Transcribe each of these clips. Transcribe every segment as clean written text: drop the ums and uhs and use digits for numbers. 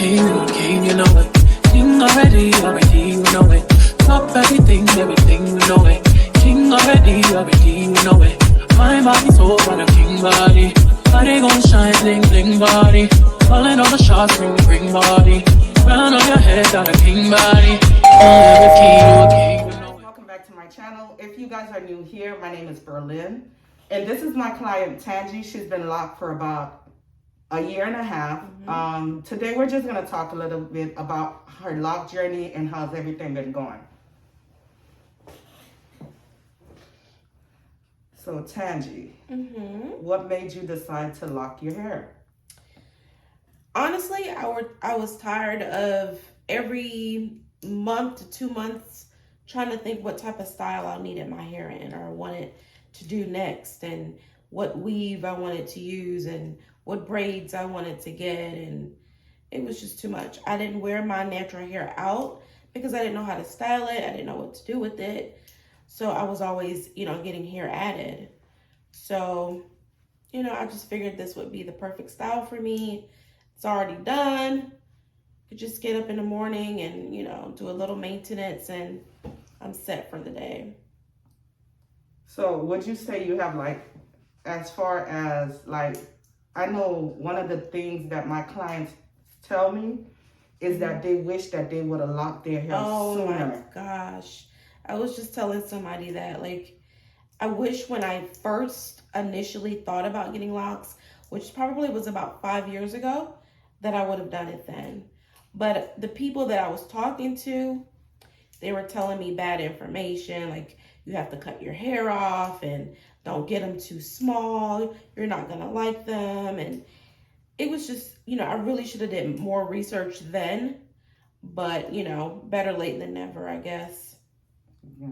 king, you know it. King already, you know it. Top everything, you know it. King already, you know it. My body so on a king body. Body gon' shine, bling, bling body. Calling all the shots, ring body. Crown on your head, got a king body. Only with king, you know it. Welcome back to my channel. If you guys are new here, my name is Berlin. And this is my client, Tangie. She's been locked for about a year and a half. Today we're just gonna talk a little bit about her lock journey and how's everything been going. So Tangie, what made you decide to lock your hair? Honestly, I was tired of every month to 2 months trying to think what type of style I needed my hair in or wanted to do next, and what weave I wanted to use and what braids I wanted to get, and it was just too much. I didn't wear my natural hair out because I didn't know how to style it. I didn't know what to do with it. So I was always, getting hair added. So, I just figured this would be the perfect style for me. It's already done. Could just get up in the morning and, do a little maintenance and I'm set for the day. So would you say you have as far as I know one of the things that my clients tell me is that they wish that they would have locked their hair sooner. Oh my gosh. I was just telling somebody that I wish when I first initially thought about getting locks, which probably was about 5 years ago, that I would have done it then. But the people that I was talking to, they were telling me bad information, you have to cut your hair off and don't get them too small. You're not going to like them. And it was just, I really should have did more research then. But, better late than never, I guess. Yeah.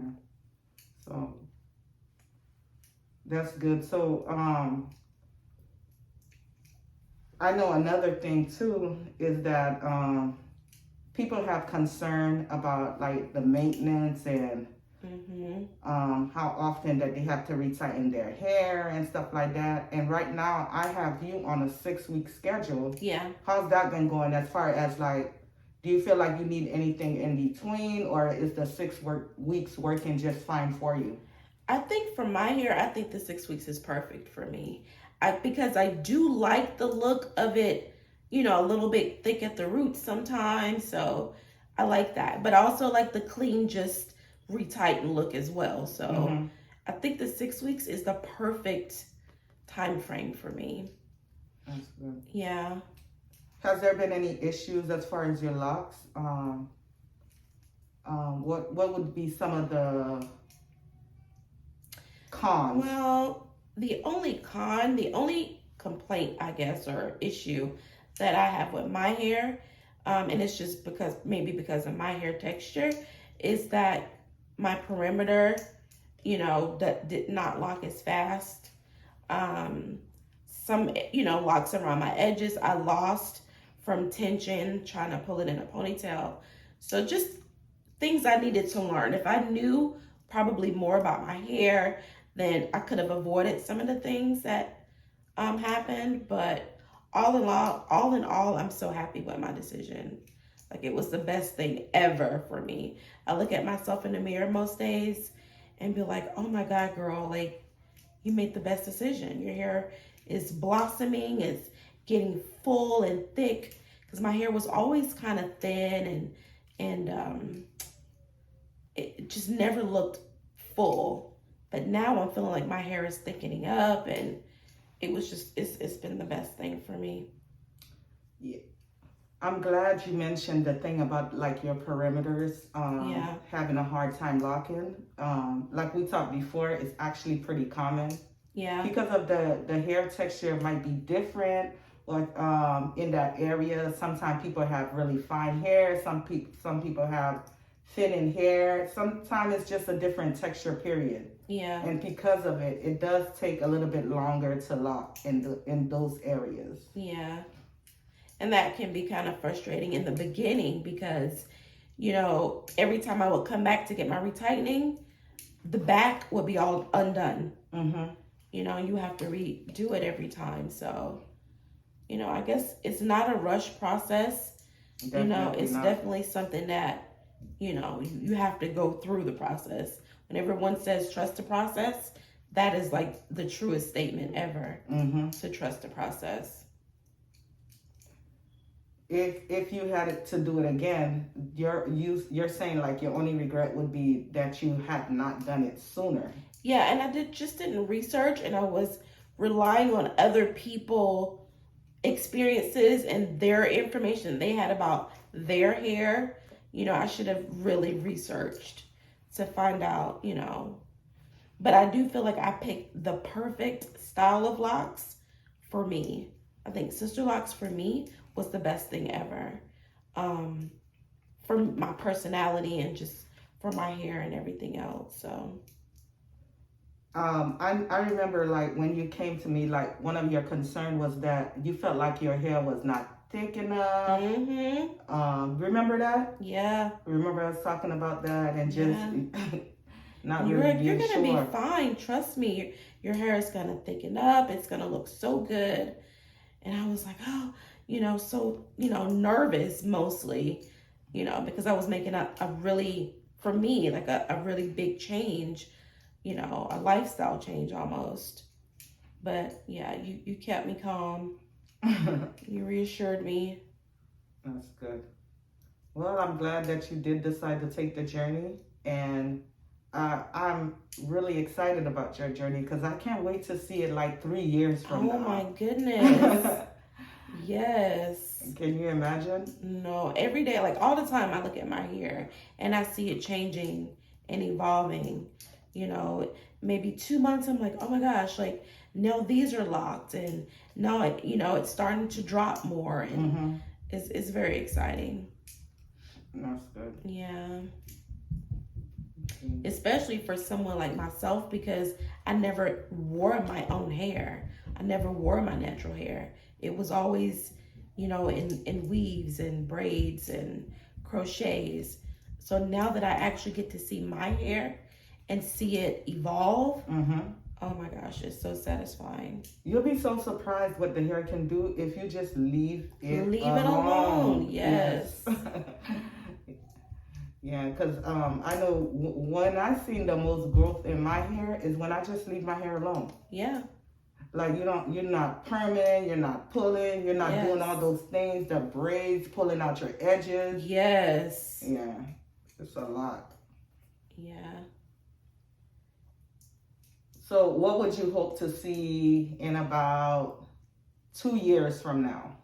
So that's good. So I know another thing too is that people have concern about the maintenance and how often that they have to retighten their hair and stuff like that. And right now I have you on a 6-week schedule. Yeah. How's that been going as far as do you feel like you need anything in between, or is the 6 weeks working just fine for you? I think for my hair, I think the 6 weeks is perfect for me. Because I do like the look of it, a little bit thick at the roots sometimes. So I like that. But I also like the clean, just retighten look as well. So I think the 6 weeks is the perfect time frame for me. That's good. Yeah. Has there been any issues as far as your locks? What would be some of the cons? Well, the only complaint, I guess, or issue that I have with my hair, and it's just because of my hair texture, is that my perimeter, that did not lock as fast. Some, locks around my edges I lost from tension, trying to pull it in a ponytail. So just things I needed to learn. If I knew probably more about my hair, then I could have avoided some of the things that happened. But all in all, I'm so happy with my decision. It was the best thing ever for me. I look at myself in the mirror most days and be like, oh my God, girl, you made the best decision. Your hair is blossoming, it's getting full and thick, because my hair was always kind of thin and it just never looked full. But now I'm feeling like my hair is thickening up, and it was just, it's been the best thing for me. Yeah. I'm glad you mentioned the thing about your perimeters having a hard time locking. Like we talked before, it's actually pretty common. Yeah. Because of the hair texture might be different, in that area. Sometimes people have really fine hair. Some people have thinning hair. Sometimes it's just a different texture, period. Yeah. And because of it, it does take a little bit longer to lock in those areas. Yeah. And that can be kind of frustrating in the beginning because, every time I would come back to get my retightening, the back would be all undone. You have to redo it every time. So, I guess it's not a rush process. You know, it's not. definitely something that, you know, you have to go through the process. When everyone says trust the process, that is like the truest statement ever, to trust the process. If you had it to do it again, you're saying like your only regret would be that you had not done it sooner. Yeah, and I didn't research, and I was relying on other people experiences and their information they had about their hair. You know, I should have really researched to find out, you know. But I do feel like I picked the perfect style of locks for me. I think Sister Locks for me was the best thing ever. For my personality and just for my hair and everything else. So I remember like when you came to me, like one of your concern was that you felt like your hair was not thick enough. Remember that? Yeah. Remember us talking about that and just not you're really being gonna sure. be fine. Trust me. Your hair is gonna thicken up. It's gonna look so good. And I was like, oh, you know, so, you know, nervous mostly, you know, because I was making a really, for me, like a really big change, you know, a lifestyle change almost. But yeah, you kept me calm. You reassured me. That's good. Well, I'm glad that you did decide to take the journey, and I'm really excited about your journey because I can't wait to see it like 3 years from now. Oh my goodness. Yes. Can you imagine? No, every day, like all the time, I look at my hair and I see it changing and evolving. You know, maybe 2 months, I'm like, oh my gosh, like, no, these are locked, and no, you know, it's starting to drop more, and it's very exciting. That's good. Yeah. Especially for someone like myself, because I never wore my own hair. I never wore my natural hair. It was always, you know, in weaves and braids and crochets. So now that I actually get to see my hair and see it evolve, oh my gosh, it's so satisfying. You'll be so surprised what the hair can do if you just leave it alone. Yes. Yeah, because I know when I seen the most growth in my hair is when I just leave my hair alone. Yeah. Like you're not perming, you're not pulling, you're not doing all those things, the braids, pulling out your edges. Yes. Yeah, it's a lot. Yeah. So what would you hope to see in about 2 years from now?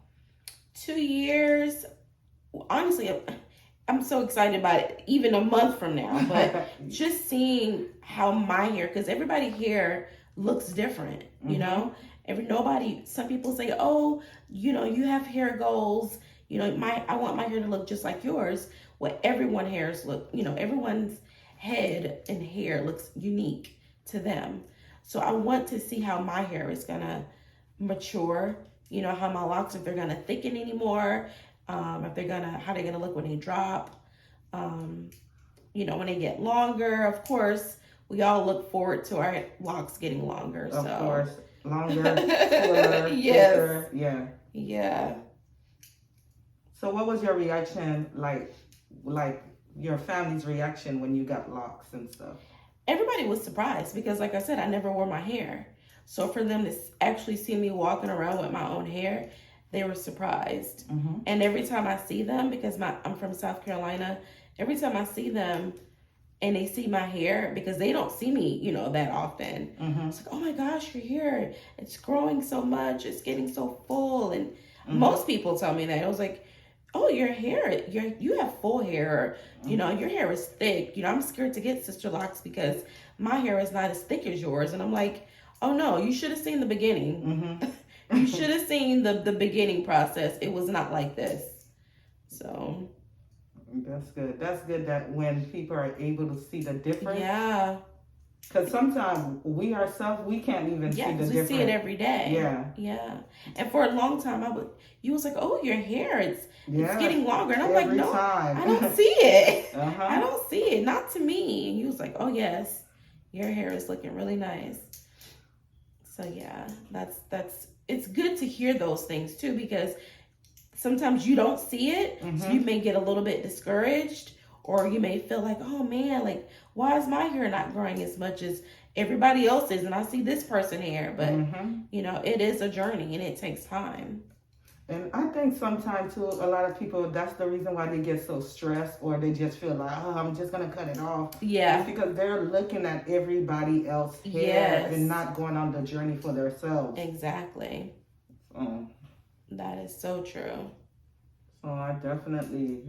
2 years, honestly, I'm so excited about it, even a month from now, but just seeing how my hair, because everybody's hair looks different, you know? Some people say, oh, you know, you have hair goals, you know, I want my hair to look just like yours. Well, everyone's hairs look, you know, everyone's head and hair looks unique to them. So I want to see how my hair is gonna mature, you know, how my locks, if they're gonna thicken anymore, how they're gonna look when they drop, you know, when they get longer. Of course, we all look forward to our locks getting longer. Of course, longer, fuller, thicker, yeah. So what was your reaction like your family's reaction when you got locks and stuff? Everybody was surprised because, like I said, I never wore my hair. So for them to actually see me walking around with my own hair, they were surprised. And every time I see them, because I'm from South Carolina, every time I see them and they see my hair, because they don't see me, you know, that often. It's like, oh my gosh, your hair, it's growing so much, it's getting so full. And most people tell me that. I was like, oh, your hair, you have full hair, you know, your hair is thick. You know, I'm scared to get Sister Locks because my hair is not as thick as yours. And I'm like, oh no, you should have seen the beginning. You should have seen the beginning process. It was not like this. So that's good. That's good that when people are able to see the difference. Yeah. Because sometimes we ourselves, we can't even see the difference. Yeah, we see it every day. Yeah. Yeah. And for a long time, you was like, oh, your hair, it's getting longer. And I'm like, no, I don't see it. I don't see it. Not to me. And you was like, oh, yes, your hair is looking really nice. So, yeah, it's good to hear those things, too, because sometimes you don't see it. So you may get a little bit discouraged, or you may feel like, oh man, like, why is my hair not growing as much as everybody else's? And I see this person here. But, you know, it is a journey and it takes time. And I think sometimes too, a lot of people, that's the reason why they get so stressed, or they just feel like, oh, I'm just going to cut it off. Yeah. It's because they're looking at everybody else's hair and not going on the journey for themselves. Exactly. That is so true. So I definitely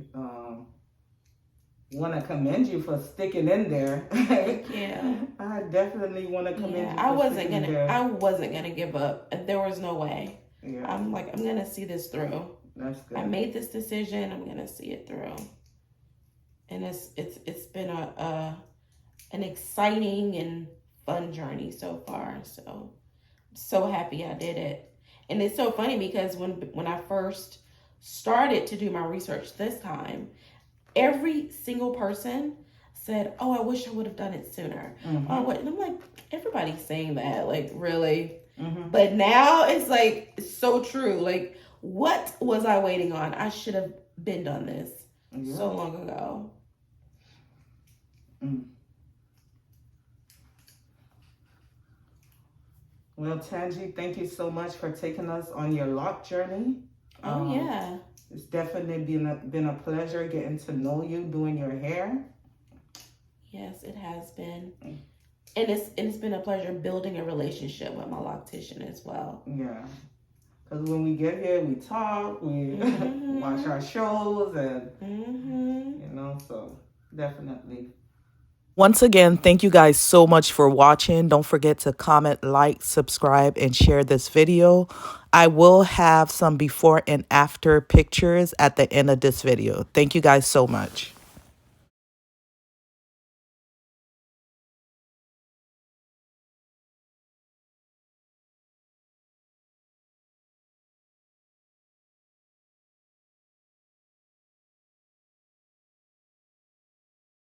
want to commend you for sticking in there. Yeah. I definitely want to commend you for I wasn't gonna give up. There was no way. Yeah. I'm like, I'm gonna see this through. That's good. I made this decision. I'm gonna see it through. And it's been an exciting and fun journey so far. So I'm so happy I did it. And it's so funny because when I first started to do my research this time, every single person said, oh, I wish I would have done it sooner. Oh, what? And I'm like, everybody's saying that, like, really? But now it's like, it's so true. Like, what was I waiting on? I should have been done this so long ago. Well, Tangie, thank you so much for taking us on your lock journey. Oh, yeah. It's definitely been a pleasure getting to know you, doing your hair. Yes, it has been. And it's been a pleasure building a relationship with my loctician as well. Yeah. Because when we get here, we talk, we watch our shows, and, you know, so definitely. Once again, thank you guys so much for watching. Don't forget to comment, like, subscribe, and share this video. I will have some before and after pictures at the end of this video. Thank you guys so much.